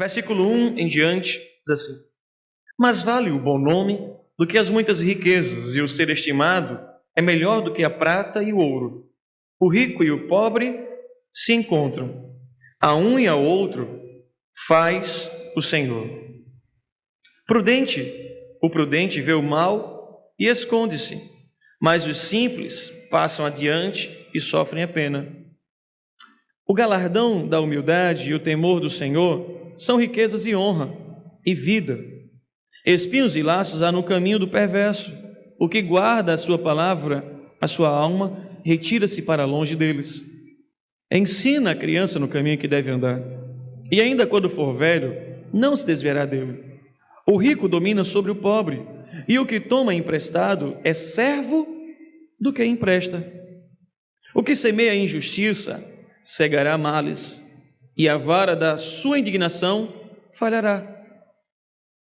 versículo 1 em diante, diz assim: Mas vale o bom nome do que as muitas riquezas, e o ser estimado é melhor do que a prata e o ouro. O rico e o pobre se encontram, a um e ao outro faz o Senhor. O prudente vê o mal e esconde-se, mas os simples passam adiante e sofrem a pena. O galardão da humildade e o temor do Senhor são riquezas e honra e vida. Espinhos e laços há no caminho do perverso. O que guarda a sua palavra, a sua alma, retira-se para longe deles. Ensina a criança no caminho que deve andar, e ainda quando for velho, não se desviará dele. O rico domina sobre o pobre, e o que toma emprestado é servo do que empresta. O que semeia injustiça cegará males, e a vara da sua indignação falhará.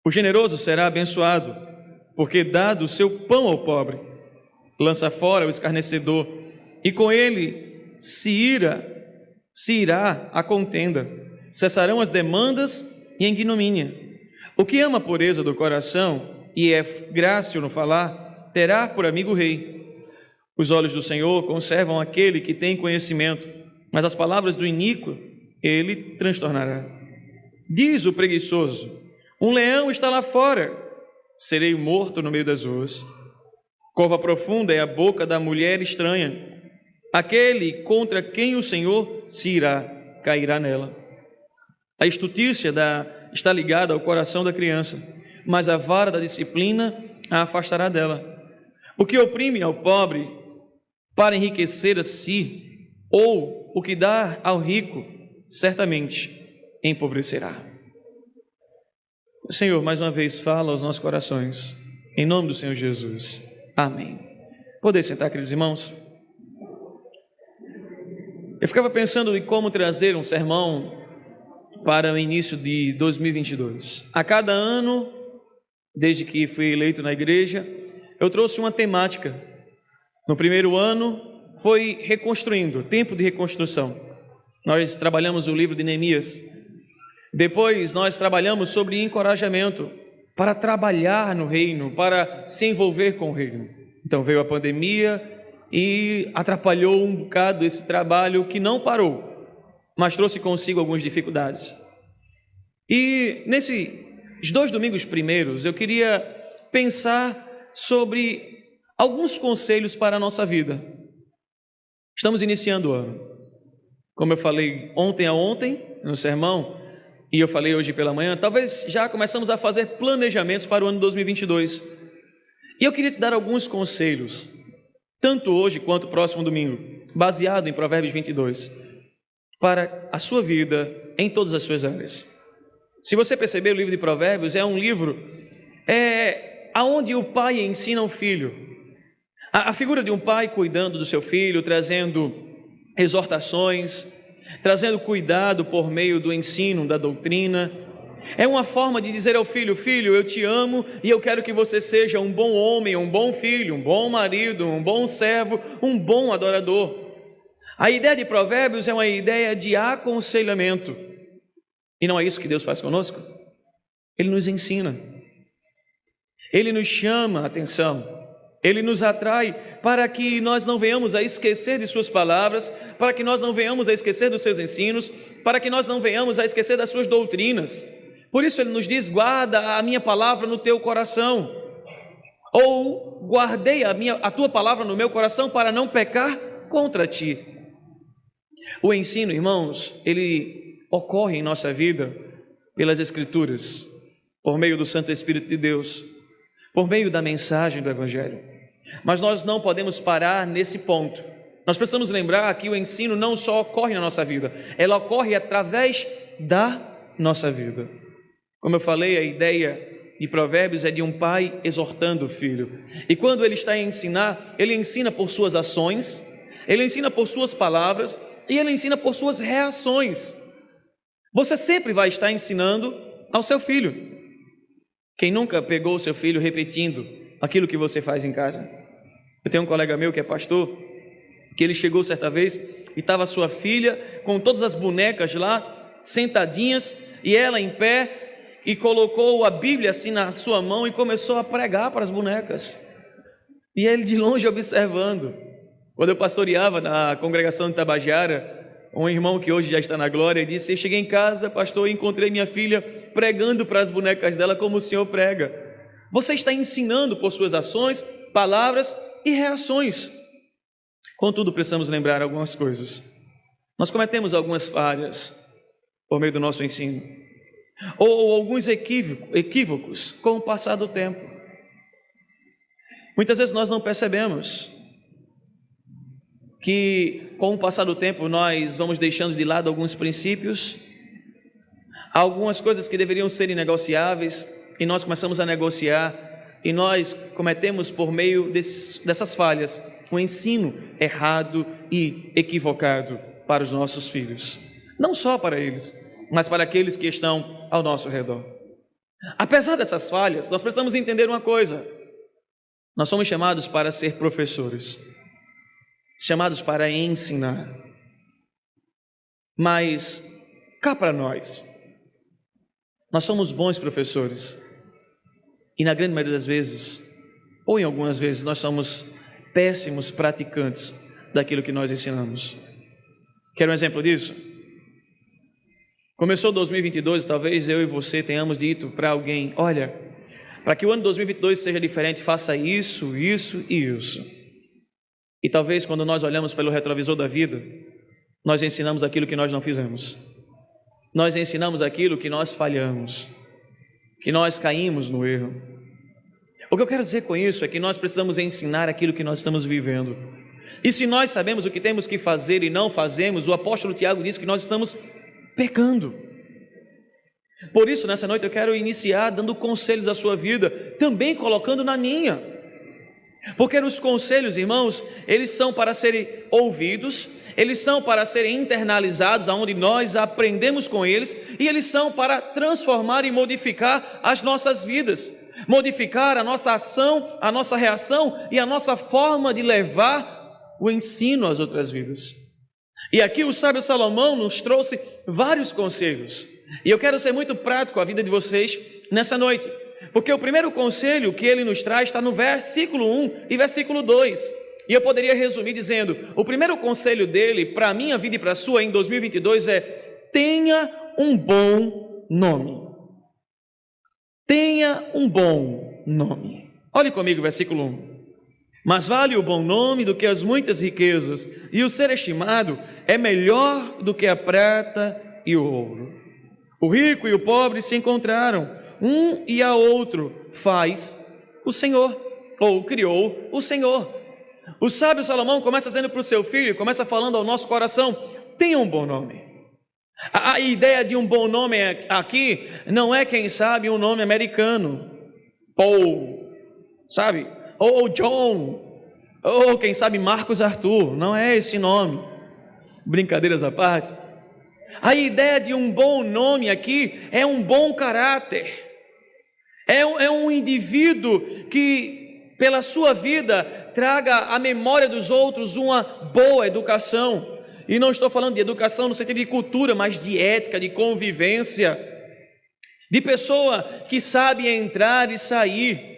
O generoso será abençoado, porque dá do seu pão ao pobre. Lança fora o escarnecedor, e com ele se irá a contenda. Cessarão as demandas e a ignomínia. O que ama a pureza do coração e é grácil no falar, terá por amigo o rei. Os olhos do Senhor conservam aquele que tem conhecimento, mas as palavras do iníquo ele transtornará. Diz o preguiçoso: um leão está lá fora, serei morto no meio das ruas. Cova profunda é a boca da mulher estranha. Aquele contra quem o Senhor se irá, cairá nela. A estutícia está ligada ao coração da criança, mas a vara da disciplina a afastará dela. O que oprime ao pobre para enriquecer a si, ou o que dá ao rico, certamente empobrecerá. Senhor, mais uma vez fala aos nossos corações, em nome do Senhor Jesus. Amém. Podem sentar, queridos irmãos? Eu ficava pensando em como trazer um sermão para o início de 2022. A cada ano, desde que fui eleito na igreja, eu trouxe uma temática. No primeiro ano, foi reconstruindo, tempo de reconstrução. Nós trabalhamos o livro de Neemias. Depois, nós trabalhamos sobre encorajamento para trabalhar no reino, para se envolver com o reino. Então, veio a pandemia e atrapalhou um bocado esse trabalho que não parou, mas trouxe consigo algumas dificuldades. E nesses 2 domingos primeiros, eu queria pensar sobre alguns conselhos para a nossa vida. Estamos iniciando o ano. Como eu falei ontem no sermão, e eu falei hoje pela manhã, talvez já começamos a fazer planejamentos para o ano 2022. E eu queria te dar alguns conselhos, tanto hoje quanto próximo domingo, baseado em Provérbios 22, para a sua vida em todas as suas áreas. Se você perceber, o livro de Provérbios é um livro onde o pai ensina o filho. A figura de um pai cuidando do seu filho, trazendo exortações, trazendo cuidado por meio do ensino, da doutrina. É uma forma de dizer ao filho: filho, eu te amo e eu quero que você seja um bom homem, um bom filho, um bom marido, um bom servo, um bom adorador. A ideia de Provérbios é uma ideia de aconselhamento. E não é isso que Deus faz conosco? Ele nos ensina. Ele nos chama a atenção. Ele nos atrai para que nós não venhamos a esquecer de suas palavras, para que nós não venhamos a esquecer dos seus ensinos, para que nós não venhamos a esquecer das suas doutrinas. Por isso ele nos diz: guarda a minha palavra no teu coração. Ou guardei a tua palavra no meu coração para não pecar contra ti. O ensino, irmãos, ele ocorre em nossa vida pelas Escrituras, por meio do Santo Espírito de Deus, por meio da mensagem do Evangelho. Mas nós não podemos parar nesse ponto. Nós precisamos lembrar que o ensino não só ocorre na nossa vida, ela ocorre através da nossa vida. Como eu falei, a ideia de Provérbios é de um pai exortando o filho. E quando ele está a ensinar, ele ensina por suas ações, ele ensina por suas palavras e ele ensina por suas reações. Você sempre vai estar ensinando ao seu filho. Quem nunca pegou o seu filho repetindo aquilo que você faz em casa? Eu tenho um colega meu que é pastor, que ele chegou certa vez e estava sua filha com todas as bonecas lá, sentadinhas e ela em pé, e colocou a Bíblia assim na sua mão e começou a pregar para as bonecas. E ele de longe observando. Quando eu pastoreava na congregação de Tabajara, um irmão que hoje já está na glória disse: eu cheguei em casa, pastor, e encontrei minha filha pregando para as bonecas dela como o senhor prega. Você está ensinando por suas ações, palavras e reações. Contudo, precisamos lembrar algumas coisas. Nós cometemos algumas falhas por meio do nosso ensino, ou alguns equívocos com o passar do tempo. Muitas vezes nós não percebemos que com o passar do tempo nós vamos deixando de lado alguns princípios, algumas coisas que deveriam ser inegociáveis, e nós começamos a negociar, e nós cometemos por meio dessas falhas um ensino errado e equivocado para os nossos filhos, não só para eles, mas para aqueles que estão ao nosso redor. Apesar dessas falhas, nós precisamos entender uma coisa: nós somos chamados para ser professores, chamados para ensinar. Mas cá para nós somos bons professores, e na grande maioria das vezes, ou em algumas vezes, nós somos péssimos praticantes daquilo que nós ensinamos. Quer um exemplo disso? Começou 2022, talvez eu e você tenhamos dito para alguém: olha, para que o ano 2022 seja diferente, faça isso, isso e isso. E talvez quando nós olhamos pelo retrovisor da vida, nós ensinamos aquilo que nós não fizemos. Nós ensinamos aquilo que nós falhamos, que nós caímos no erro. O que eu quero dizer com isso é que nós precisamos ensinar aquilo que nós estamos vivendo. E se nós sabemos o que temos que fazer e não fazemos, o apóstolo Tiago diz que nós estamos pecando. Por isso, nessa noite eu quero iniciar dando conselhos à sua vida, também colocando na minha. Porque os conselhos, irmãos, eles são para serem ouvidos, eles são para serem internalizados, aonde nós aprendemos com eles, e eles são para transformar e modificar as nossas vidas, modificar a nossa ação, a nossa reação e a nossa forma de levar o ensino às outras vidas. E aqui o sábio Salomão nos trouxe vários conselhos, e eu quero ser muito prático com a vida de vocês nessa noite, porque o primeiro conselho que ele nos traz está no versículo 1 e versículo 2, e eu poderia resumir dizendo: o primeiro conselho dele para a minha vida e para a sua em 2022 é: tenha um bom nome. Tenha um bom nome. Olhe comigo o versículo 1. Mas vale o bom nome do que as muitas riquezas, e o ser estimado é melhor do que a prata e o ouro. O rico e o pobre se encontraram, um e a outro faz o Senhor, ou criou o Senhor. O sábio Salomão começa dizendo para o seu filho, começa falando ao nosso coração: tenha um bom nome. A ideia de um bom nome aqui não é, quem sabe, um nome americano, Paul, sabe? Ou John, ou quem sabe Marcos Arthur. Não é esse nome. Brincadeiras à parte. A ideia de um bom nome aqui é um bom caráter. É um indivíduo que, pela sua vida, traga à memória dos outros uma boa educação. E não estou falando de educação no sentido de cultura, mas de ética, de convivência, de pessoa que sabe entrar e sair.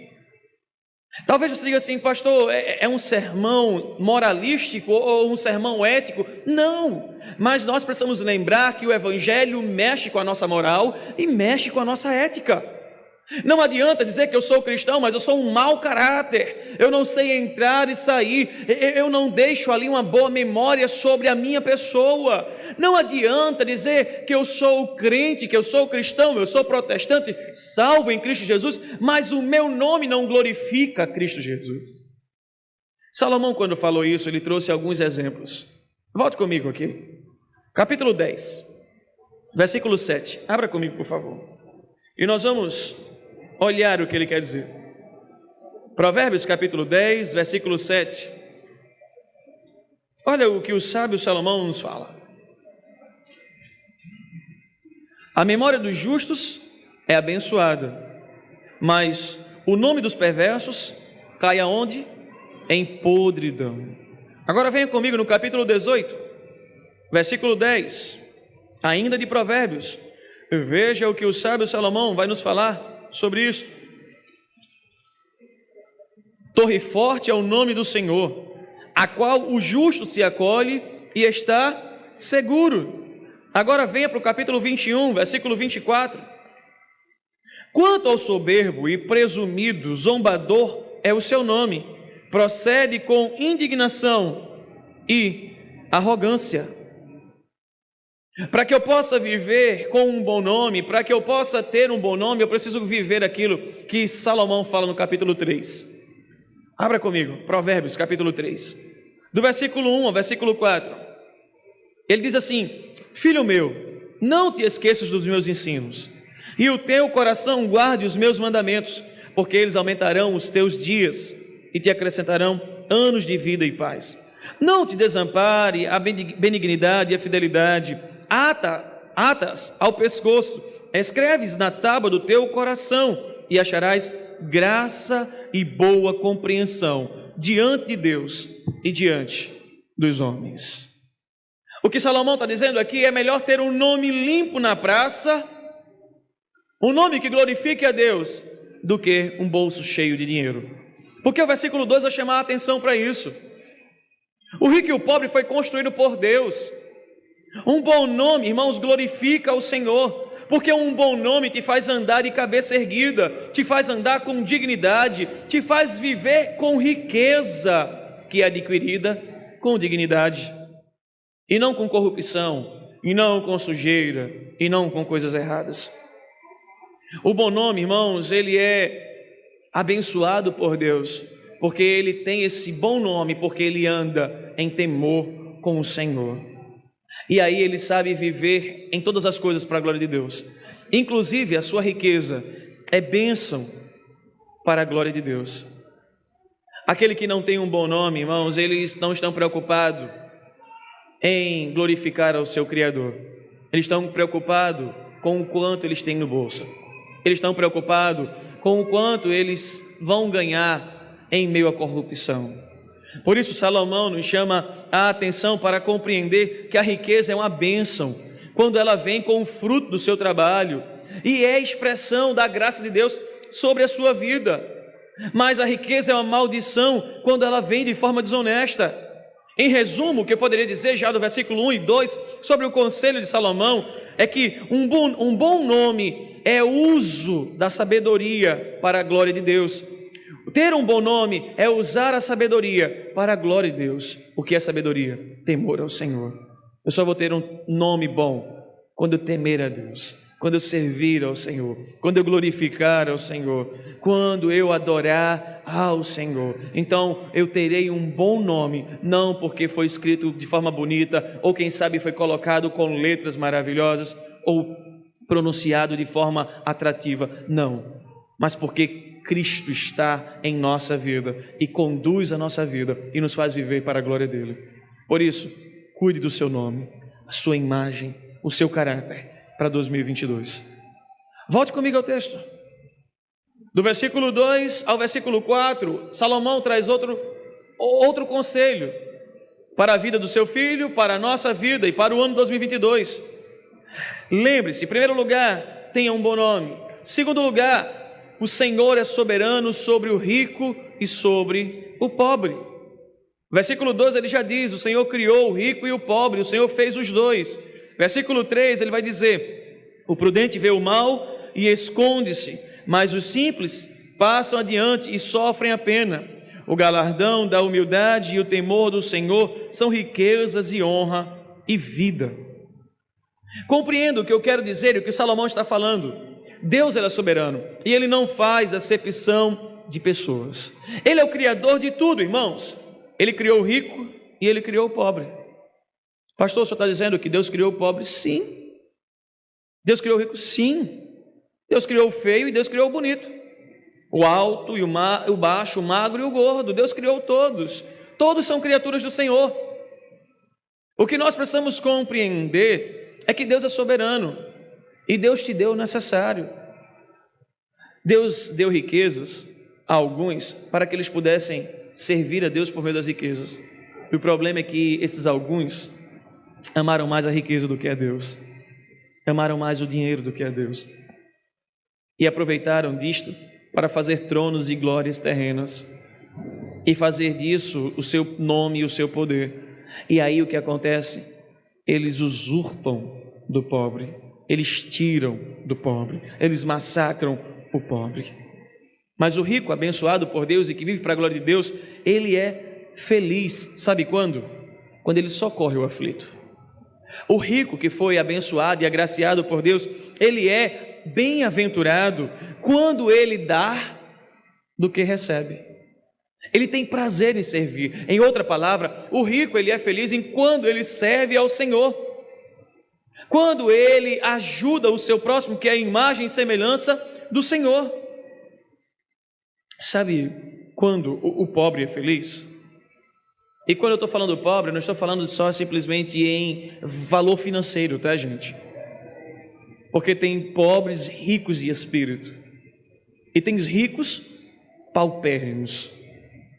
Talvez você diga assim: pastor, é um sermão moralístico ou um sermão ético? Não, mas nós precisamos lembrar que o Evangelho mexe com a nossa moral e mexe com a nossa ética. Não adianta dizer que eu sou cristão, mas eu sou um mau caráter, eu não sei entrar e sair, eu não deixo ali uma boa memória sobre a minha pessoa. Não adianta dizer que eu sou crente, que eu sou cristão, eu sou protestante, salvo em Cristo Jesus, mas o meu nome não glorifica Cristo Jesus. Salomão, quando falou isso, ele trouxe alguns exemplos. Volte comigo aqui, capítulo 10, versículo 7, abra comigo por favor, e nós vamos olhar o que ele quer dizer. Provérbios capítulo 10, versículo 7. Olha o que o sábio Salomão nos fala: a memória dos justos é abençoada, mas o nome dos perversos cai aonde? Em podridão. Agora venha comigo no capítulo 18, versículo 10. ainda de Provérbios. Veja o que o sábio Salomão vai nos falar sobre isso. Torre forte é o nome do Senhor, a qual o justo se acolhe e está seguro. Agora venha para o capítulo 21, versículo 24. Quanto ao soberbo e presumido, zombador é o seu nome, procede com indignação e arrogância. Para que eu possa viver com um bom nome, para que eu possa ter um bom nome, eu preciso viver aquilo que Salomão fala no capítulo 3. Abra comigo, Provérbios, capítulo 3, do versículo 1 ao versículo 4. Ele diz assim: filho meu, não te esqueças dos meus ensinos, e o teu coração guarde os meus mandamentos, porque eles aumentarão os teus dias e te acrescentarão anos de vida e paz. Não te desampare a benignidade e a fidelidade, atas ao pescoço, escreves na tábua do teu coração, e acharás graça e boa compreensão diante de Deus e diante dos homens. O que Salomão está dizendo aqui é melhor ter um nome limpo na praça, um nome que glorifique a Deus, do que um bolso cheio de dinheiro. Porque o versículo 2 vai chamar a atenção para isso. O rico e o pobre foi construído por Deus. Um bom nome, irmãos, glorifica o Senhor, porque um bom nome te faz andar de cabeça erguida, te faz andar com dignidade, te faz viver com riqueza que é adquirida com dignidade, e não com corrupção, e não com sujeira, e não com coisas erradas. O bom nome, irmãos, ele é abençoado por Deus, porque ele tem esse bom nome, porque ele anda em temor com o Senhor. E aí ele sabe viver em todas as coisas para a glória de Deus. Inclusive a sua riqueza é bênção para a glória de Deus. Aquele que não tem um bom nome, irmãos, eles não estão preocupados em glorificar ao seu Criador. Eles estão preocupados com o quanto eles têm no bolso. Eles estão preocupados com o quanto eles vão ganhar em meio à corrupção. Por isso Salomão nos chama a atenção para compreender que a riqueza é uma bênção quando ela vem com o fruto do seu trabalho e é expressão da graça de Deus sobre a sua vida. Mas a riqueza é uma maldição quando ela vem de forma desonesta. Em resumo, o que eu poderia dizer já do versículo 1 e 2 sobre o conselho de Salomão é que um bom nome é uso da sabedoria para a glória de Deus. Ter um bom nome é usar a sabedoria para a glória de Deus. O que é sabedoria? Temor ao Senhor. Eu só vou ter um nome bom quando eu temer a Deus, quando eu servir ao Senhor, quando eu glorificar ao Senhor, quando eu adorar ao Senhor. Então eu terei um bom nome, não porque foi escrito de forma bonita, ou quem sabe foi colocado com letras maravilhosas, ou pronunciado de forma atrativa, não, mas porque Cristo está em nossa vida e conduz a nossa vida e nos faz viver para a glória dele. Por isso, cuide do seu nome, a sua imagem, o seu caráter para 2022. Volte comigo ao texto. Do versículo 2 ao versículo 4, Salomão traz outro conselho para a vida do seu filho, para a nossa vida e para o ano 2022. Lembre-se, em primeiro lugar, tenha um bom nome. Em segundo lugar, o Senhor é soberano sobre o rico e sobre o pobre. Versículo 2 ele já diz: o Senhor criou o rico e o pobre, o Senhor fez os dois. Versículo 3 ele vai dizer: o prudente vê o mal e esconde-se, mas os simples passam adiante e sofrem a pena. O galardão da humildade e o temor do Senhor são riquezas e honra e vida. Compreendo o que eu quero dizer e o que Salomão está falando. Deus ele é soberano e ele não faz acepção de pessoas. Ele é o criador de tudo, irmãos. Ele criou o rico e ele criou o pobre. Pastor, o senhor está dizendo que Deus criou o pobre? Sim. Deus criou o rico? Sim. Deus criou o feio e Deus criou o bonito, o alto e o baixo, o magro e o gordo. Deus criou todos. Todos são criaturas do Senhor. O que nós precisamos compreender é que Deus é soberano e Deus te deu o necessário. Deus deu riquezas a alguns para que eles pudessem servir a Deus por meio das riquezas. E o problema é que esses alguns amaram mais a riqueza do que a Deus. amaram mais o dinheiro do que a Deus e aproveitaram disto para fazer tronos e glórias terrenas e fazer disso o seu nome e o seu poder. E aí o que acontece? Eles usurpam do pobre, eles tiram do pobre, eles massacram o pobre. Mas o rico, abençoado por Deus e que vive para a glória de Deus, ele é feliz, sabe quando? Quando ele socorre o aflito. O rico que foi abençoado e agraciado por Deus, ele é bem-aventurado quando ele dá do que recebe. Ele tem prazer em servir. Em outra palavra, o rico ele é feliz quando ele serve ao Senhor. Quando ele ajuda o seu próximo, que é a imagem e semelhança do Senhor. Sabe quando o pobre é feliz? E quando eu estou falando pobre, eu não estou falando só simplesmente em valor financeiro, tá, gente? Porque tem pobres ricos de espírito. E tem os ricos paupérrimos,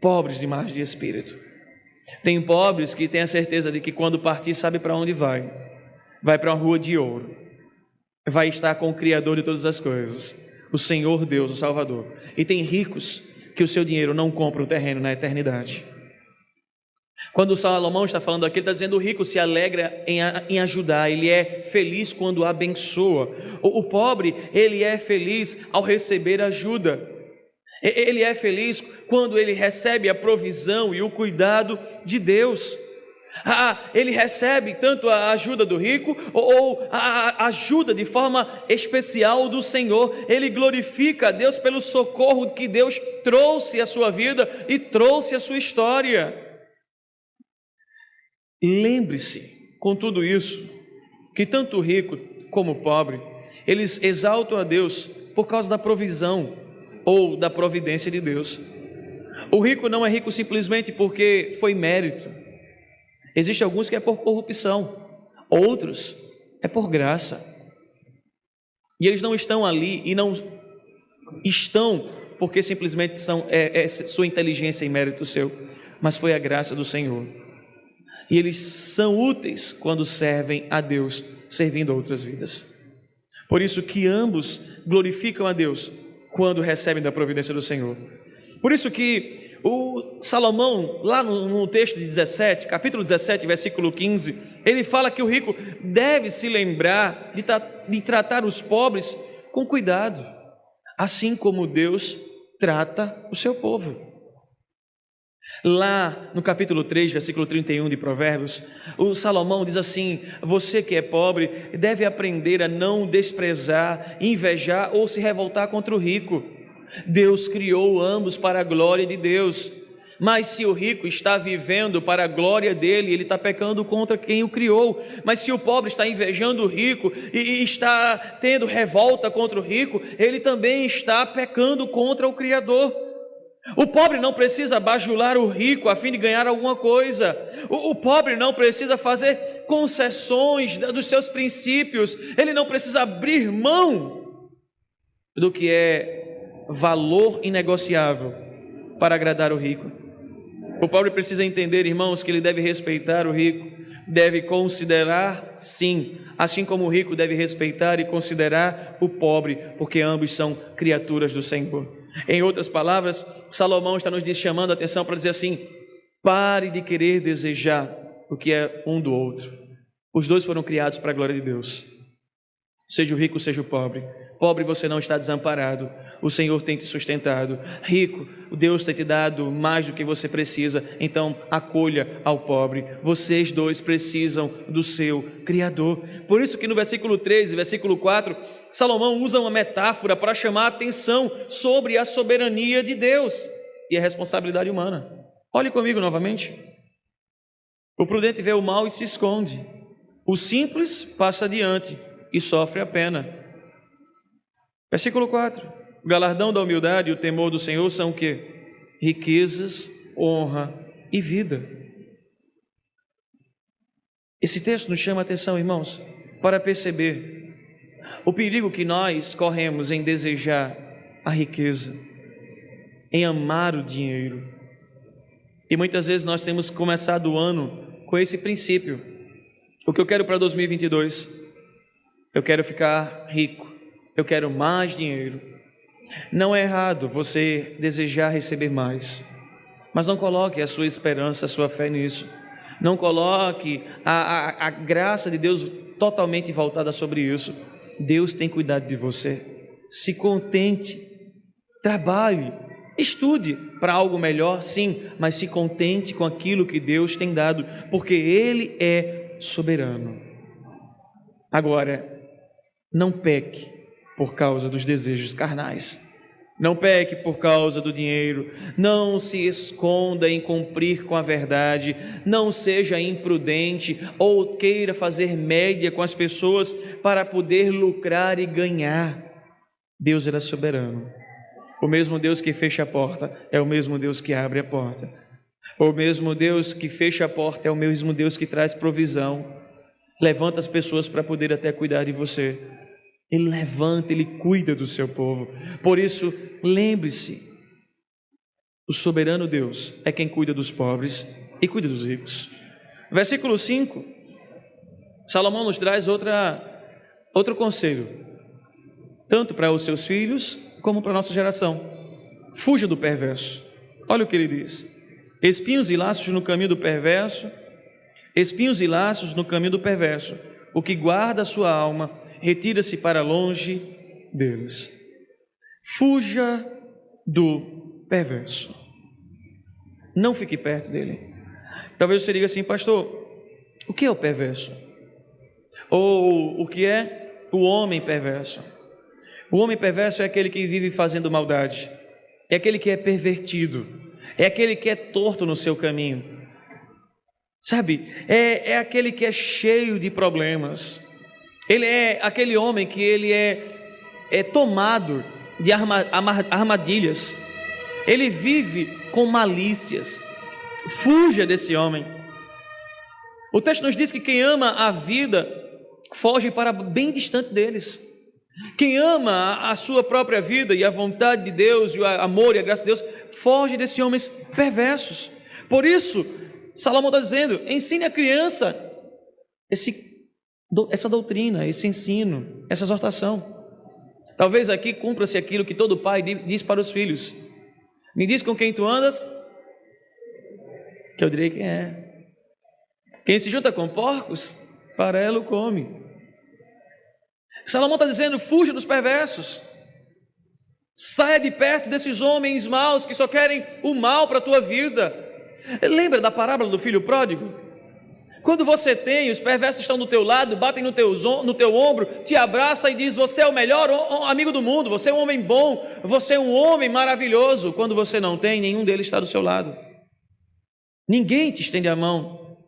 pobres demais de espírito. Tem pobres que têm a certeza de que quando partir sabe para onde vai. Vai para uma rua de ouro. Vai estar com o Criador de todas as coisas, o Senhor Deus, o Salvador. E tem ricos que o seu dinheiro não compra o terreno na eternidade. Quando o Salomão está falando aqui, ele está dizendo: o rico se alegra em ajudar, ele é feliz quando abençoa. O pobre, ele é feliz ao receber ajuda. Ele é feliz quando ele recebe a provisão e o cuidado de Deus. Ele recebe tanto a ajuda do rico ou a ajuda de forma especial do Senhor. Ele glorifica a Deus pelo socorro que Deus trouxe à sua vida e trouxe à sua história. Lembre-se, com tudo isso, que tanto o rico como o pobre, eles exaltam a Deus por causa da provisão ou da providência de Deus. O rico não é rico simplesmente porque foi mérito. Existem alguns que é por corrupção, outros é por graça. E eles não estão ali e não estão porque simplesmente sua inteligência e mérito seu, mas foi a graça do Senhor. E eles são úteis quando servem a Deus, servindo a outras vidas. Por isso que ambos glorificam a Deus quando recebem da providência do Senhor. Por isso que o Salomão, lá no texto de 17, capítulo 17, versículo 15, ele fala que o rico deve se lembrar de tratar os pobres com cuidado, assim como Deus trata o seu povo. Lá no capítulo 3, versículo 31 de Provérbios, o Salomão diz assim: você que é pobre deve aprender a não desprezar, invejar ou se revoltar contra o rico. Deus criou ambos para a glória de Deus, mas se o rico está vivendo para a glória dele, ele está pecando contra quem o criou. Mas se o pobre está invejando o rico e está tendo revolta contra o rico, ele também está pecando contra o Criador. O pobre não precisa bajular o rico a fim de ganhar alguma coisa. O pobre não precisa fazer concessões dos seus princípios. Ele não precisa abrir mão do que é valor inegociável para agradar o rico. O pobre precisa entender, irmãos, que ele deve respeitar o rico, deve considerar, sim, assim como o rico deve respeitar e considerar o pobre, porque ambos são criaturas do Senhor. Em outras palavras, Salomão está nos chamando a atenção para dizer assim: pare de querer desejar o que é um do outro. Os dois foram criados para a glória de Deus. Seja o rico, seja o pobre. Pobre, você não está desamparado. O Senhor tem te sustentado. Rico, Deus tem te dado mais do que você precisa. Então, acolha ao pobre. Vocês dois precisam do seu Criador. Por isso que no versículo 13 e versículo 4, Salomão usa uma metáfora para chamar a atenção sobre a soberania de Deus e a responsabilidade humana. Olhe comigo novamente. O prudente vê o mal e se esconde. O simples passa adiante e sofre a pena. Versículo 4. O galardão da humildade e o temor do Senhor são o quê? Riquezas, honra e vida. Esse texto nos chama a atenção, irmãos, para perceber o perigo que nós corremos em desejar a riqueza, em amar o dinheiro. E muitas vezes nós temos começado o ano com esse princípio. O que eu quero para 2022 eu quero ficar rico, eu quero mais dinheiro. Não é errado você desejar receber mais, mas não coloque a sua esperança, a sua fé nisso. Não coloque a graça de Deus totalmente voltada sobre isso. Deus tem cuidado de você. Se contente, trabalhe, estude para algo melhor, sim, mas se contente com aquilo que Deus tem dado, porque Ele é soberano. Agora, não peque por causa dos desejos carnais. Não peque por causa do dinheiro, não se esconda em cumprir com a verdade, não seja imprudente ou queira fazer média com as pessoas para poder lucrar e ganhar. Deus era soberano. O mesmo Deus que fecha a porta é o mesmo Deus que abre a porta. O mesmo Deus que fecha a porta é o mesmo Deus que traz provisão. Levanta as pessoas para poder até cuidar de você. Ele levanta, Ele cuida do seu povo. Por isso, lembre-se, o soberano Deus é quem cuida dos pobres e cuida dos ricos. Versículo 5, Salomão nos traz outro conselho, tanto para os seus filhos, como para a nossa geração. Fuja do perverso. Olha o que ele diz: espinhos e laços no caminho do perverso, espinhos e laços no caminho do perverso. O que guarda a sua alma, retira-se para longe deles. Fuja do perverso. Não fique perto dele. Talvez você diga assim: pastor, o que é o perverso? Ou o que é o homem perverso? O homem perverso é aquele que vive fazendo maldade, é aquele que é pervertido, é aquele que é torto no seu caminho, sabe? É aquele que é cheio de problemas. Ele é aquele homem que ele é tomado de armadilhas. Ele vive com malícias. Fuja desse homem. O texto nos diz que quem ama a vida foge para bem distante deles. Quem ama a sua própria vida e a vontade de Deus, e o amor e a graça de Deus, foge desses homens perversos. Por isso, Salomão está dizendo: ensine a criança essa doutrina, esse ensino, essa exortação. Talvez aqui cumpra-se aquilo que todo pai diz para os filhos: me diz com quem tu andas, que eu direi quem é. Quem se junta com porcos, farelo come. Salomão está dizendo: fuja dos perversos, saia de perto desses homens maus que só querem o mal para a tua vida. Lembra da parábola do filho pródigo? Quando você tem, os perversos estão do teu lado, batem no teu ombro, te abraça e diz: você é o melhor amigo do mundo, você é um homem bom, você é um homem maravilhoso. Quando você não tem, nenhum deles está do seu lado. Ninguém te estende a mão,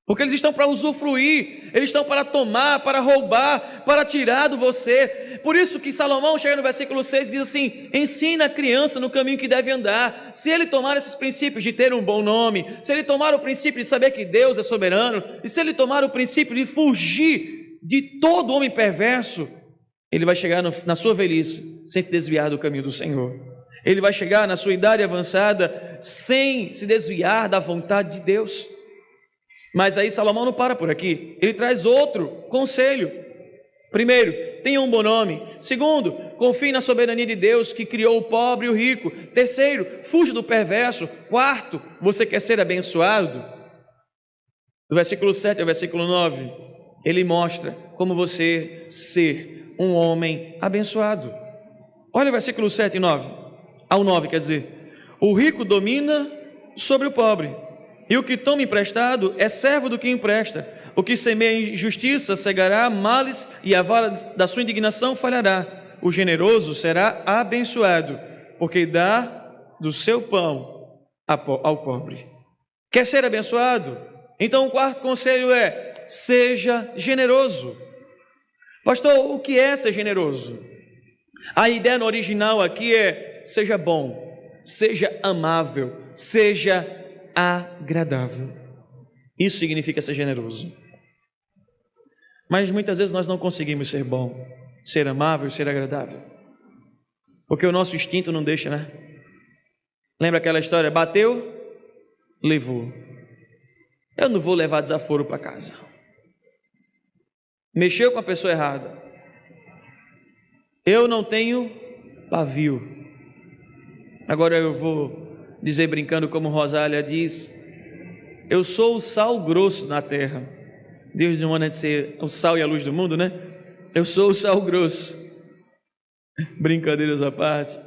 porque eles estão para usufruir, eles estão para tomar, para roubar, para tirar de você. Por isso que Salomão chega no versículo 6 e diz assim: ensina a criança no caminho que deve andar. Se ele tomar esses princípios de ter um bom nome, se ele tomar o princípio de saber que Deus é soberano, e se ele tomar o princípio de fugir de todo homem perverso, ele vai chegar na sua velhice sem se desviar do caminho do Senhor. Ele vai chegar na sua idade avançada sem se desviar da vontade de Deus. Mas aí Salomão não para por aqui, ele traz outro conselho. Primeiro, tenha um bom nome. Segundo, confie na soberania de Deus que criou o pobre e o rico. Terceiro, fuja do perverso. Quarto, você quer ser abençoado? Do versículo 7 ao versículo 9, ele mostra como você ser um homem abençoado. Olha o versículo 7 e 9, ao 9 quer dizer: o rico domina sobre o pobre, e o que toma emprestado é servo do que empresta. O que semeia injustiça cegará males, e a vara da sua indignação falhará. O generoso será abençoado, porque dá do seu pão ao pobre. Quer ser abençoado? Então o quarto conselho é: seja generoso. Pastor, o que é ser generoso? A ideia no original aqui é: seja bom, seja amável, seja agradável. Isso significa ser generoso. Mas muitas vezes nós não conseguimos ser bom, ser amável, ser agradável, porque o nosso instinto não deixa, né? Lembra aquela história? Bateu, levou. Eu não vou levar desaforo para casa. mexeu com a pessoa errada. Eu não tenho pavio. Agora eu vou dizer brincando como Rosália diz, eu sou o sal grosso na terra. Deus não manda de ser o sal e a luz do mundo, né? Eu sou o sal grosso. Brincadeiras à parte.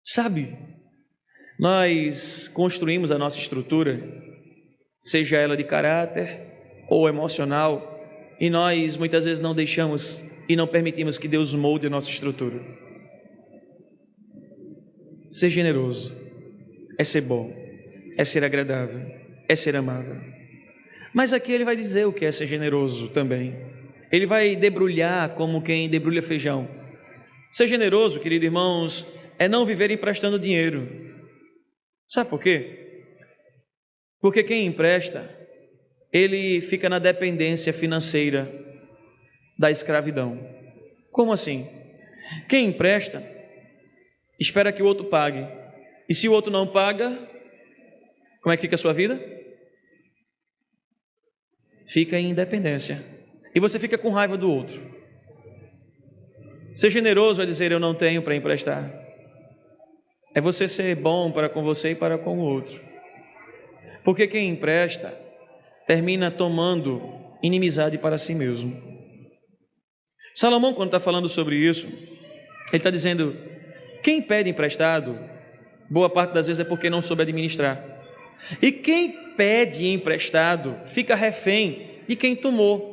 Sabe, nós construímos a nossa estrutura, seja ela de caráter ou emocional, e nós muitas vezes não deixamos e não permitimos que Deus molde a nossa estrutura. Ser generoso é ser bom, é ser agradável, é ser amável. Mas aqui ele vai dizer o que é ser generoso também. Ele vai debrulhar como quem debrulha feijão. Ser generoso, queridos irmãos, é não viver emprestando dinheiro. Sabe por quê? Porque quem empresta, ele fica na dependência financeira da escravidão. Como assim? Quem empresta, espera que o outro pague. E se o outro não paga, como é que fica a sua vida? Fica em independência. E você fica com raiva do outro. Ser generoso é dizer, eu não tenho para emprestar. É você ser bom para com você e para com o outro. Porque quem empresta termina tomando inimizade para si mesmo. Salomão, quando está falando sobre isso, ele está dizendo, quem pede emprestado, boa parte das vezes é porque não soube administrar. E quem pede emprestado fica refém de quem tomou.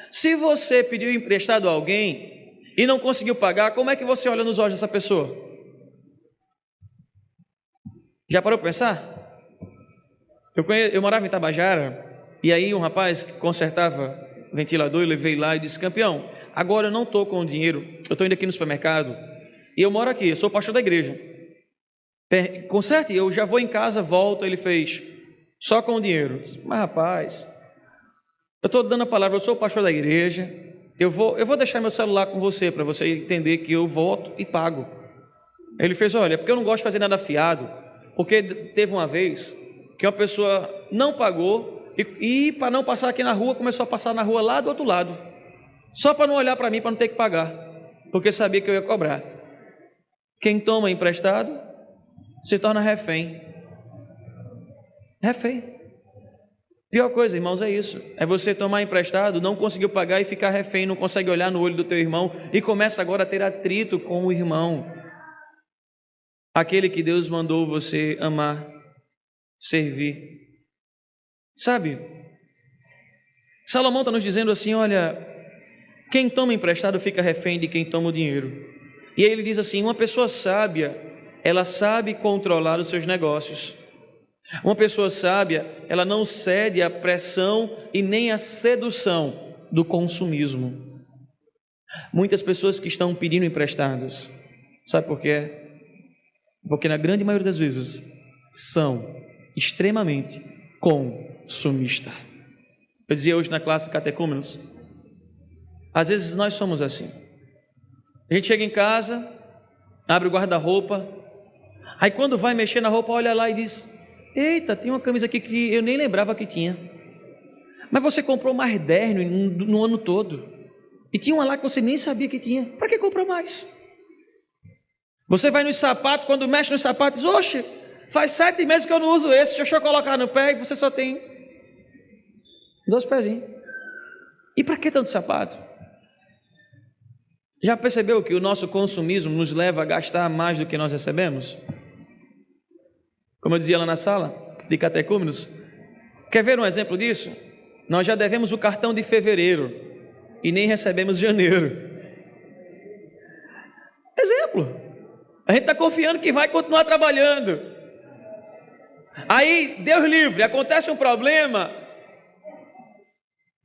Se você pediu emprestado a alguém e não conseguiu pagar, como é que você olha nos olhos dessa pessoa? Já parou para pensar? Eu morava em Tabajara, e aí um rapaz que consertava ventilador, eu levei lá e disse, campeão, agora eu não estou com dinheiro, eu estou indo aqui no supermercado, e eu moro aqui, eu sou pastor da igreja. Conserte, eu já vou em casa, volto. Ele fez, só com o dinheiro. Disse, mas rapaz, eu estou dando a palavra, eu sou o pastor da igreja, eu vou deixar meu celular com você, para você entender que eu volto e pago. Ele fez, olha, porque eu não gosto de fazer nada fiado, porque teve uma vez que uma pessoa não pagou, e para não passar aqui na rua, começou a passar na rua lá do outro lado, só para não olhar para mim, para não ter que pagar, porque sabia que eu ia cobrar. Quem toma emprestado se torna refém. Refém. Pior coisa, irmãos, é isso. É você tomar emprestado, não conseguiu pagar e ficar refém, não consegue olhar no olho do teu irmão e começa agora a ter atrito com o irmão. Aquele que Deus mandou você amar, servir. Sabe? Salomão está nos dizendo assim, olha, quem toma emprestado fica refém de quem toma o dinheiro. E aí ele diz assim, uma pessoa sábia, ela sabe controlar os seus negócios. Uma pessoa sábia, ela não cede à pressão e nem à sedução do consumismo. Muitas pessoas que estão pedindo emprestadas, sabe por quê? Porque na grande maioria das vezes são extremamente consumistas. Eu dizia hoje na classe catecúmenos, às vezes nós somos assim. A gente chega em casa, abre o guarda-roupa, aí quando vai mexer na roupa, olha lá e diz, eita, tem uma camisa aqui que eu nem lembrava que tinha. Mas você comprou mais 10 no ano todo. E tinha uma lá que você nem sabia que tinha. Para que comprou mais? Você vai nos sapatos, quando mexe nos sapatos, diz, oxe, faz 7 meses que eu não uso esse, deixa eu colocar no pé e você só tem 2 pezinhos. E para que tanto sapato? Já percebeu que o nosso consumismo nos leva a gastar mais do que nós recebemos? Como eu dizia lá na sala de catecúmenos, quer ver um exemplo disso? Nós já devemos o cartão de fevereiro e nem recebemos janeiro. Exemplo. A gente está confiando que vai continuar trabalhando. Aí, Deus livre, acontece um problema,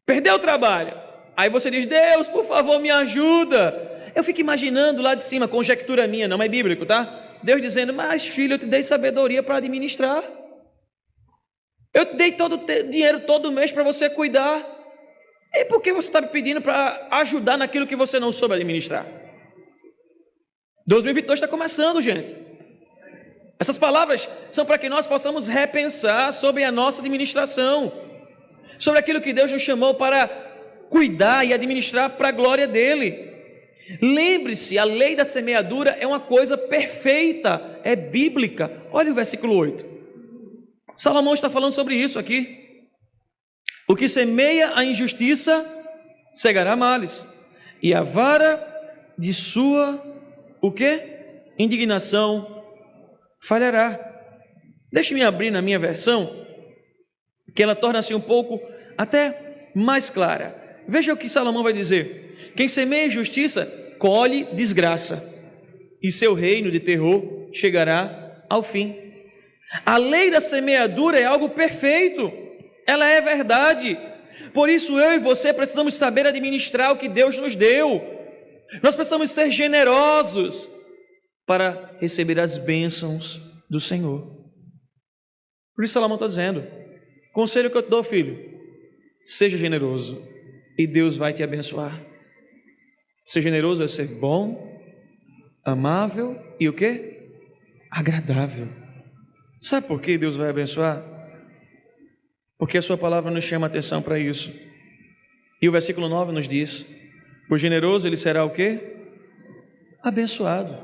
perdeu o trabalho. Aí você diz, Deus, por favor, me ajuda. Eu fico imaginando lá de cima, conjectura minha, não é bíblico, tá? Deus dizendo, mas filho, eu te dei sabedoria para administrar. Eu te dei todo o dinheiro todo mês para você cuidar. E por que você está me pedindo para ajudar naquilo que você não soube administrar? 2022 está começando, gente. Essas palavras são para que nós possamos repensar sobre a nossa administração, sobre aquilo que Deus nos chamou para cuidar e administrar para a glória dele. Lembre-se, a lei da semeadura é uma coisa perfeita, é bíblica. Olha o versículo 8. Salomão está falando sobre isso aqui. O que semeia a injustiça cegará males, e a vara de sua, o quê? Indignação falhará. Deixe-me abrir na minha versão, que ela torna-se um pouco até mais clara. Veja o que Salomão vai dizer: quem semeia injustiça colhe desgraça, e seu reino de terror chegará ao fim. A lei da semeadura é algo perfeito, ela é verdade. Por isso eu e você precisamos saber administrar o que Deus nos deu. Nós precisamos ser generosos para receber as bênçãos do Senhor. Por isso Salomão está dizendo: conselho que eu te dou, filho, seja generoso e Deus vai te abençoar. Ser generoso é ser bom, amável e o quê? Agradável. Sabe por que Deus vai abençoar? Porque a sua palavra nos chama a atenção para isso. E o versículo 9 nos diz: por generoso ele será o quê? Abençoado.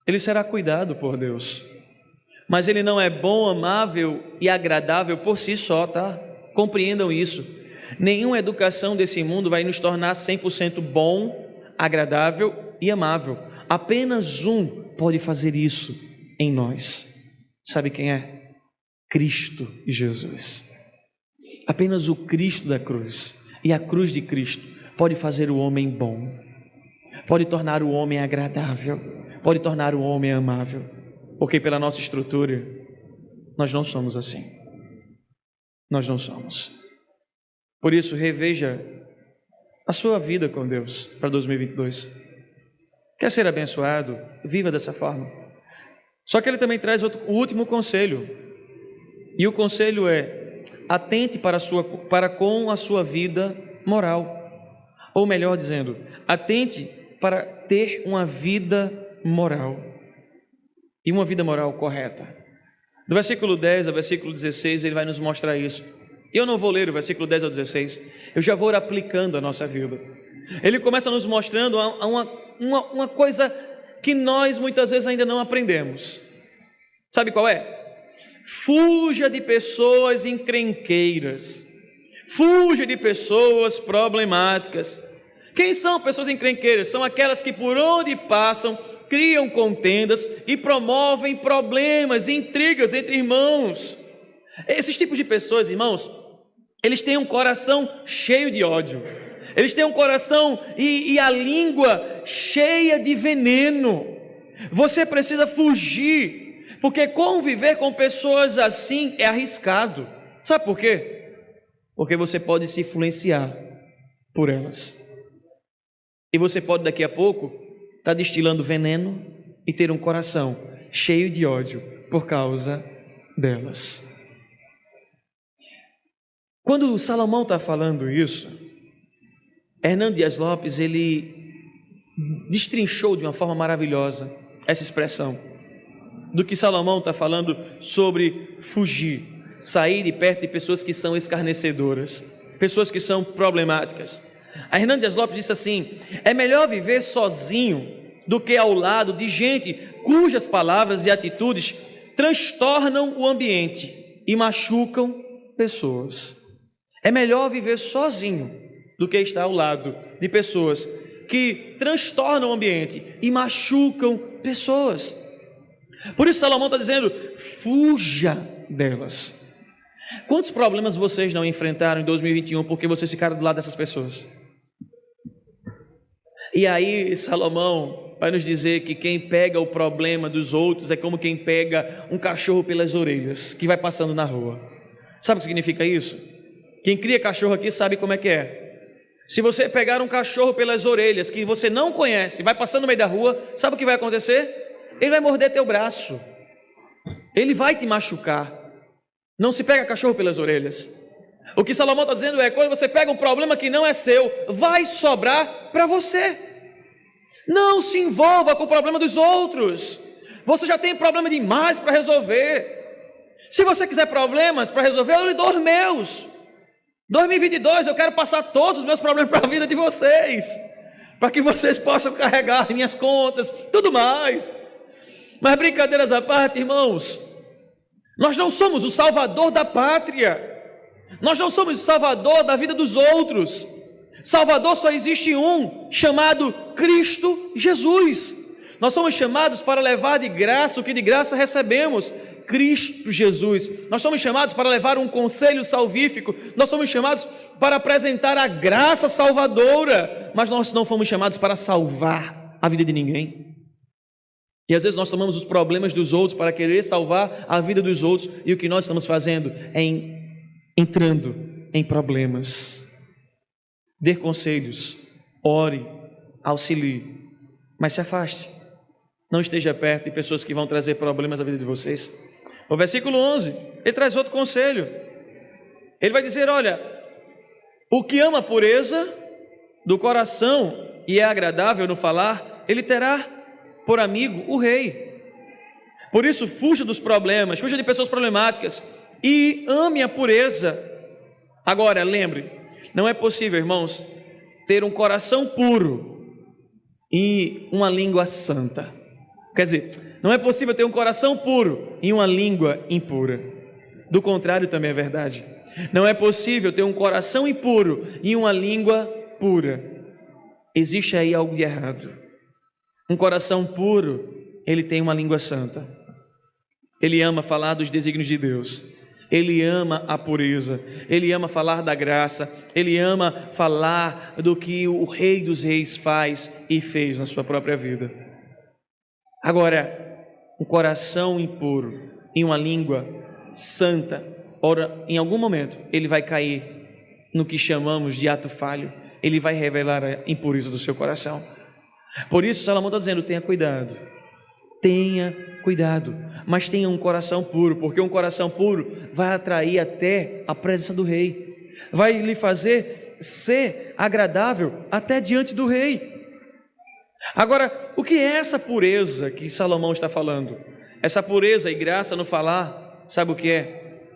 Ele será cuidado por Deus. Mas ele não é bom, amável e agradável por si só, tá? Compreendam isso. Nenhuma educação desse mundo vai nos tornar 100% bom, agradável e amável. Apenas um pode fazer isso em nós. Sabe quem é? Cristo Jesus. Apenas o Cristo da cruz e a cruz de Cristo pode fazer o homem bom, pode tornar o homem agradável, pode tornar o homem amável, porque pela nossa estrutura nós não somos assim. Nós não somos. Por isso, reveja a sua vida com Deus para 2022. Quer ser abençoado? Viva dessa forma. Só que ele também traz o último conselho. E o conselho é: atente para com a sua vida moral. Ou melhor dizendo, atente para ter uma vida moral. E uma vida moral correta. Do versículo 10 ao versículo 16, ele vai nos mostrar isso. Eu não vou ler o versículo 10 ao 16, eu já vou aplicando a nossa vida. Ele começa nos mostrando uma coisa que nós muitas vezes ainda não aprendemos. Sabe qual é? Fuja de pessoas encrenqueiras. Fuja de pessoas problemáticas. Quem são pessoas encrenqueiras? São aquelas que por onde passam criam contendas e promovem problemas e intrigas entre irmãos. Esses tipos de pessoas, irmãos, eles têm um coração cheio de ódio. Eles têm um coração e a língua cheia de veneno. Você precisa fugir, porque conviver com pessoas assim é arriscado. Sabe por quê? Porque você pode se influenciar por elas. E você pode daqui a pouco estar destilando veneno e ter um coração cheio de ódio por causa delas. Quando Salomão está falando isso, Hernando Dias Lopes, ele destrinchou de uma forma maravilhosa essa expressão do que Salomão está falando sobre fugir, sair de perto de pessoas que são escarnecedoras, pessoas que são problemáticas. A Hernando Dias Lopes disse assim: é melhor viver sozinho do que ao lado de gente cujas palavras e atitudes transtornam o ambiente e machucam pessoas. É melhor viver sozinho do que estar ao lado de pessoas que transtornam o ambiente e machucam pessoas. Por isso Salomão está dizendo: fuja delas. Quantos problemas vocês não enfrentaram em 2021 porque vocês ficaram do lado dessas pessoas? E aí Salomão vai nos dizer que quem pega o problema dos outros é como quem pega um cachorro pelas orelhas, que vai passando na rua. Sabe o que significa isso? Quem cria cachorro aqui sabe como é que é. Se você pegar um cachorro pelas orelhas que você não conhece, vai passando no meio da rua, sabe o que vai acontecer? Ele vai morder teu braço. Ele vai te machucar. Não se pega cachorro pelas orelhas. O que Salomão está dizendo é: quando você pega um problema que não é seu, vai sobrar para você. Não se envolva com o problema dos outros. Você já tem problema demais para resolver. Se você quiser problemas para resolver, eu lhe dou os meus. 2022 eu quero passar todos os meus problemas para a vida de vocês, para que vocês possam carregar minhas contas, tudo mais. Mas brincadeiras à parte, irmãos, nós não somos o salvador da pátria, nós não somos o salvador da vida dos outros. Salvador só existe um, chamado Cristo Jesus. Nós somos chamados para levar de graça o que de graça recebemos, Cristo Jesus. Nós somos chamados para levar um conselho salvífico, nós somos chamados para apresentar a graça salvadora, mas nós não fomos chamados para salvar a vida de ninguém. E às vezes nós tomamos os problemas dos outros para querer salvar a vida dos outros, e o que nós estamos fazendo é entrando em problemas. Dê conselhos, ore, auxilie, mas se afaste. Não esteja perto de pessoas que vão trazer problemas à vida de vocês. O versículo 11, ele traz outro conselho. Ele vai dizer, olha, o que ama a pureza do coração e é agradável no falar, ele terá por amigo o rei. Por isso, fuja dos problemas, fuja de pessoas problemáticas e ame a pureza. Agora, lembre, não é possível, irmãos, ter um coração puro e uma língua santa. Quer dizer, não é possível ter um coração puro e uma língua impura. Do contrário também é verdade. Não é possível ter um coração impuro e uma língua pura. Existe aí algo de errado. Um coração puro, ele tem uma língua santa. Ele ama falar dos desígnios de Deus. Ele ama a pureza, ele ama falar da graça, ele ama falar do que o Rei dos Reis faz e fez na sua própria vida. Agora, um coração impuro e uma língua santa, ora, em algum momento ele vai cair no que chamamos de ato falho, ele vai revelar a impureza do seu coração. Por isso Salomão está dizendo, tenha cuidado, mas tenha um coração puro, porque um coração puro vai atrair até a presença do rei, vai lhe fazer ser agradável até diante do rei. Agora, o que é essa pureza que Salomão está falando? Essa pureza e graça no falar, sabe o que é?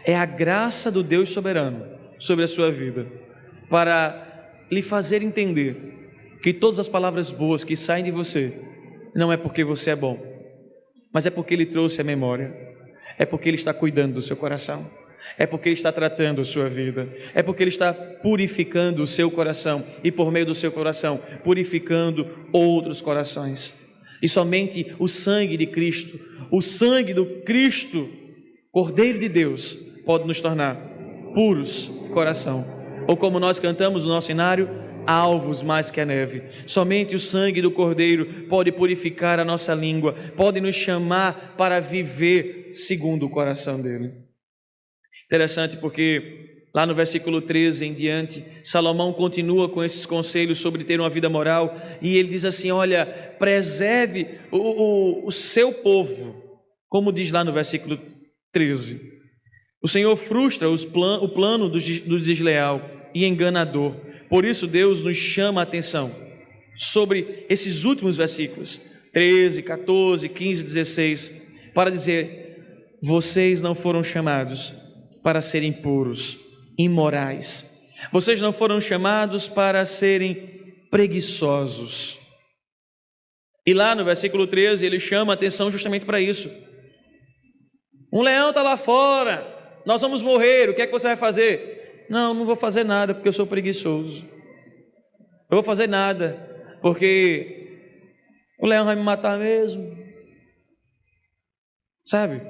É a graça do Deus soberano sobre a sua vida, para lhe fazer entender que todas as palavras boas que saem de você, não é porque você é bom, mas é porque Ele trouxe a memória, é porque Ele está cuidando do seu coração, é porque Ele está tratando a sua vida, é porque Ele está purificando o seu coração e por meio do seu coração, purificando outros corações. E somente o sangue de Cristo, o sangue do Cristo, Cordeiro de Deus, pode nos tornar puros coração, ou como nós cantamos no nosso hinário, alvos mais que a neve. Somente o sangue do Cordeiro pode purificar a nossa língua, pode nos chamar para viver segundo o coração dele. Interessante porque lá no versículo 13 em diante, Salomão continua com esses conselhos sobre ter uma vida moral, e ele diz assim, olha, preserve o seu povo, como diz lá no versículo 13. O Senhor frustra o plano do desleal e enganador. Por isso Deus nos chama a atenção sobre esses últimos versículos, 13, 14, 15, 16, para dizer, vocês não foram chamados para serem puros, imorais. Vocês não foram chamados para serem preguiçosos. E lá no versículo 13 ele chama a atenção justamente para isso. Um leão está lá fora, nós vamos morrer, o que é que você vai fazer? Não vou fazer nada porque eu sou preguiçoso. Eu vou fazer nada porque o leão vai me matar mesmo. Sabe?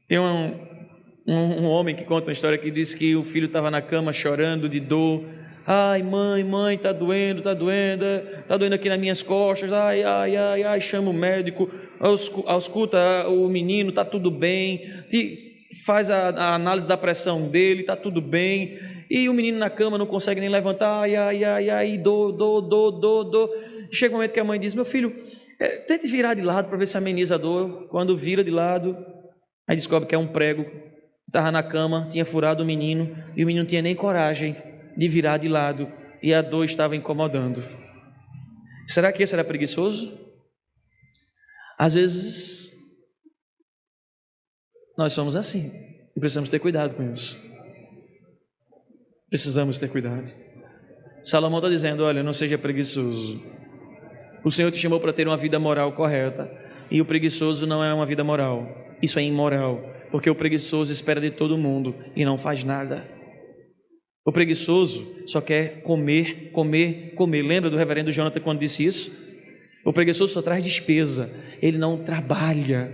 Tem um homem que conta uma história que diz que o filho estava na cama chorando de dor. Ai, mãe, está doendo aqui nas minhas costas. Ai, chama o médico, ausculta o menino, está tudo bem. Faz a análise da pressão dele, está tudo bem. E o menino na cama não consegue nem levantar, dor. Chega um momento que a mãe diz, meu filho, tente virar de lado para ver se ameniza a dor. Quando vira de lado, aí descobre que é um prego, estava na cama, tinha furado o menino, e o menino não tinha nem coragem de virar de lado, e a dor estava incomodando. Será que esse era preguiçoso? Às vezes, nós somos assim, e precisamos ter cuidado com isso. Precisamos ter cuidado. Salomão está dizendo, olha, não seja preguiçoso. O Senhor te chamou para ter uma vida moral correta, e o preguiçoso não é uma vida moral. Isso é imoral, porque o preguiçoso espera de todo mundo e não faz nada. O preguiçoso só quer comer, comer, comer. Lembra do reverendo Jonathan quando disse isso? O preguiçoso só traz despesa, ele não trabalha,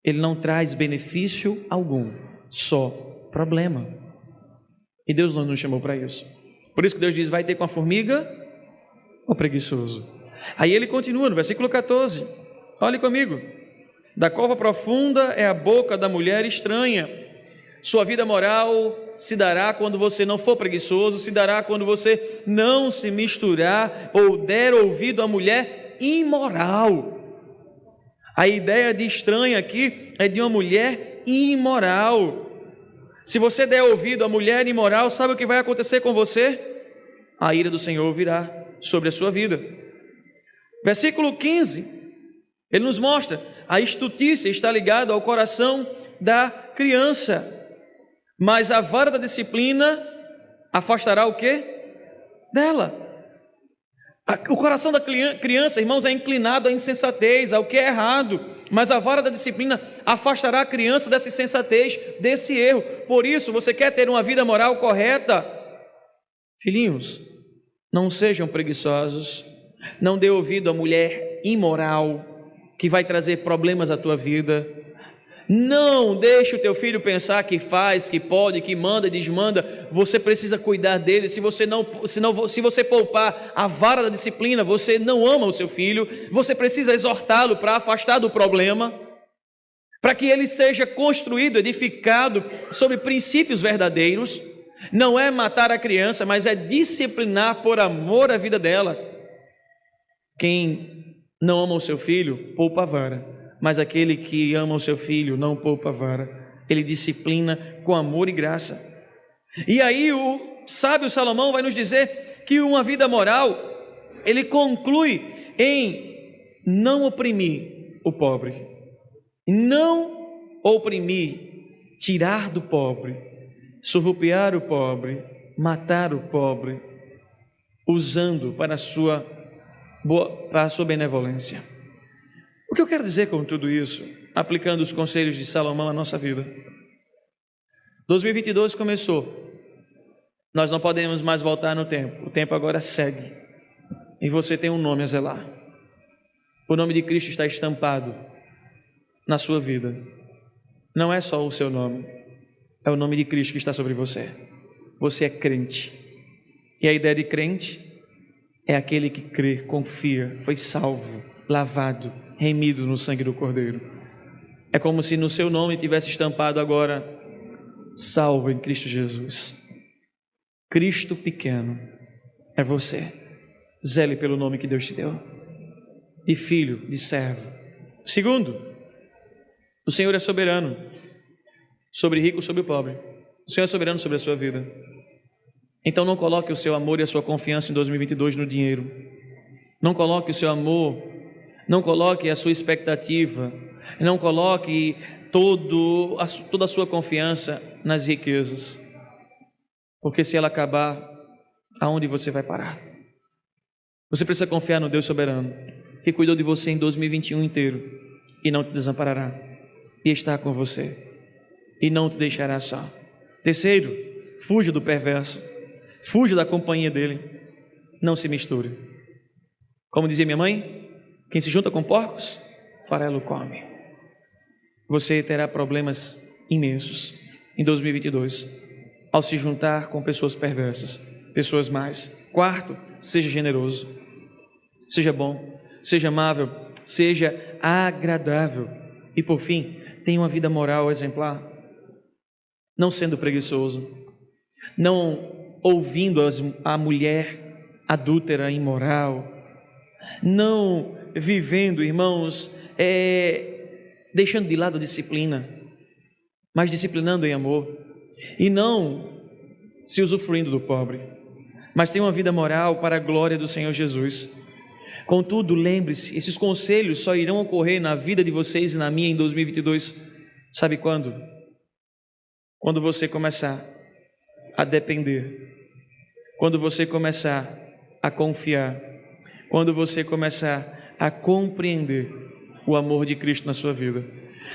ele não traz benefício algum, só problema. E Deus não nos chamou para isso. Por isso que Deus diz, vai ter com a formiga ou preguiçoso? Aí ele continua no versículo 14, olhe comigo. Da cova profunda é a boca da mulher estranha. Sua vida moral se dará quando você não for preguiçoso, se dará quando você não se misturar ou der ouvido à mulher imoral. A ideia de estranha aqui é de uma mulher imoral. Se você der ouvido à mulher imoral, sabe o que vai acontecer com você? A ira do Senhor virá sobre a sua vida. Versículo 15, ele nos mostra, a estutícia está ligada ao coração da criança, mas a vara da disciplina afastará o quê? Dela. O coração da criança, irmãos, é inclinado à insensatez, ao que é errado, mas a vara da disciplina afastará a criança dessa insensatez, desse erro. Por isso, você quer ter uma vida moral correta? Filhinhos, não sejam preguiçosos, não dê ouvido à mulher imoral, que vai trazer problemas à tua vida. Não deixe o teu filho pensar que faz, que pode, que manda e desmanda. Você precisa cuidar dele. Se você poupar a vara da disciplina, você não ama o seu filho. Você precisa exortá-lo para afastar do problema, para que ele seja construído, edificado sobre princípios verdadeiros. Não é matar a criança, mas é disciplinar por amor à vida dela. Quem não ama o seu filho, poupa a vara. Mas aquele que ama o seu filho não poupa a vara, ele disciplina com amor e graça. E aí o sábio Salomão vai nos dizer que uma vida moral, ele conclui em não oprimir o pobre, não oprimir, tirar do pobre, surrupiar o pobre, matar o pobre, usando para a sua benevolência. O que eu quero dizer com tudo isso, aplicando os conselhos de Salomão à nossa vida? 2022 começou, nós não podemos mais voltar no tempo, o tempo agora segue, e você tem um nome a zelar. O nome de Cristo está estampado na sua vida. Não é só o seu nome, é o nome de Cristo que está sobre você. Você é crente, e a ideia de crente é aquele que crê, confia, foi salvo, lavado, remido no sangue do Cordeiro. É como se no seu nome tivesse estampado agora, salvo em Cristo Jesus. Cristo pequeno é você. Zele pelo nome que Deus te deu, de filho, de servo. Segundo, o Senhor é soberano sobre rico, sobre o pobre. O Senhor é soberano sobre a sua vida. Então não coloque o seu amor e a sua confiança em 2022 no dinheiro. Não coloque o seu amor, não coloque a sua expectativa, não coloque toda a sua confiança nas riquezas, porque se ela acabar, aonde você vai parar? Você precisa confiar no Deus soberano, que cuidou de você em 2021 inteiro e não te desamparará, e está com você e não te deixará só. Terceiro, fuja do perverso, fuja da companhia dele, não se misture. Como dizia minha mãe, quem se junta com porcos, farelo come. Você terá problemas imensos em 2022 ao se juntar com pessoas perversas, pessoas más. Quarto, seja generoso, seja bom, seja amável, seja agradável. E por fim, tenha uma vida moral exemplar, não sendo preguiçoso, não ouvindo a mulher adúltera, imoral, não vivendo, irmãos, deixando de lado a disciplina, mas disciplinando em amor, e não se usufruindo do pobre, mas tem uma vida moral para a glória do Senhor Jesus. Contudo, lembre-se, esses conselhos só irão ocorrer na vida de vocês e na minha em 2022, sabe quando? Quando você começar a depender, quando você começar a confiar, quando você começar a compreender o amor de Cristo na sua vida,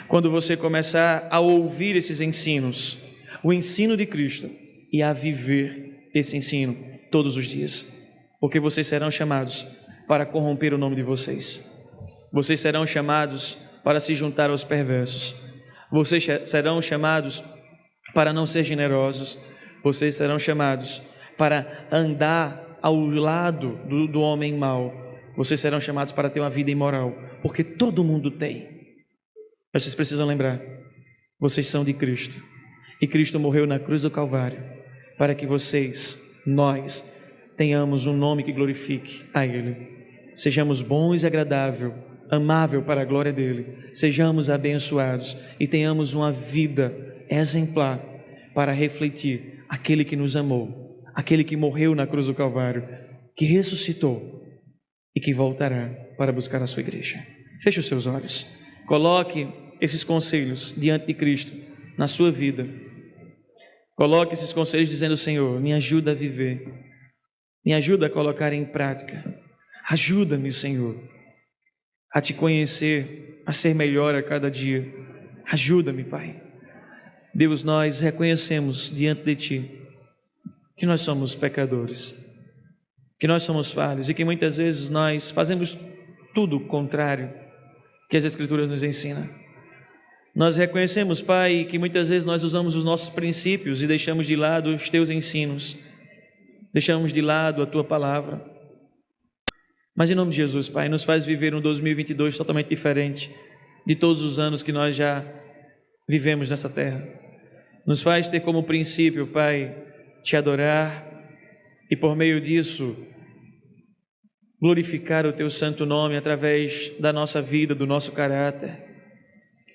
quando você começar a ouvir esses ensinos, o ensino de Cristo, e a viver esse ensino todos os dias, porque vocês serão chamados para corromper o nome de vocês, vocês serão chamados para se juntar aos perversos, vocês serão chamados para não ser generosos, vocês serão chamados para andar ao lado do homem mau, vocês serão chamados para ter uma vida imoral, porque todo mundo tem. Mas vocês precisam lembrar, vocês são de Cristo, e Cristo morreu na cruz do Calvário, para que nós, tenhamos um nome que glorifique a Ele, sejamos bons e amável para a glória dEle, sejamos abençoados e tenhamos uma vida exemplar para refletir aquele que nos amou, aquele que morreu na cruz do Calvário, que ressuscitou e que voltará para buscar a sua igreja. Feche os seus olhos, coloque esses conselhos diante de Cristo na sua vida, coloque esses conselhos dizendo: Senhor, me ajuda a viver, me ajuda a colocar em prática, ajuda-me, Senhor, a te conhecer, a ser melhor a cada dia, ajuda-me, Pai. Deus, nós reconhecemos diante de Ti que nós somos pecadores, que nós somos falhos e que muitas vezes nós fazemos tudo o contrário que as Escrituras nos ensinam. Nós reconhecemos, Pai, que muitas vezes nós usamos os nossos princípios e deixamos de lado os Teus ensinos, deixamos de lado a Tua palavra. Mas em nome de Jesus, Pai, nos faz viver um 2022 totalmente diferente de todos os anos que nós já vivemos nessa terra. Nos faz ter como princípio, Pai, Te adorar e por meio disso glorificar o Teu santo nome através da nossa vida, do nosso caráter,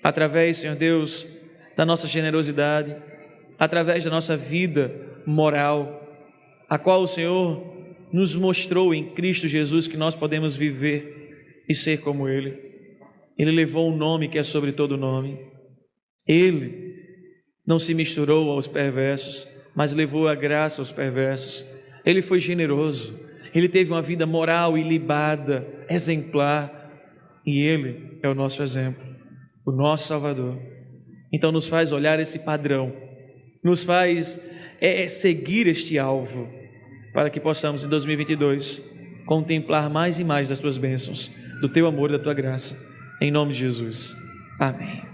através, Senhor Deus, da nossa generosidade, através da nossa vida moral, a qual o Senhor nos mostrou em Cristo Jesus que nós podemos viver e ser como Ele. Ele levou um nome que é sobre todo nome. Ele não se misturou aos perversos, mas levou a graça aos perversos. Ele foi generoso, Ele teve uma vida moral ilibada, exemplar, e Ele é o nosso exemplo, o nosso Salvador. Então nos faz olhar esse padrão, nos faz seguir este alvo, para que possamos em 2022 contemplar mais e mais das Tuas bênçãos, do Teu amor e da Tua graça, em nome de Jesus, amém.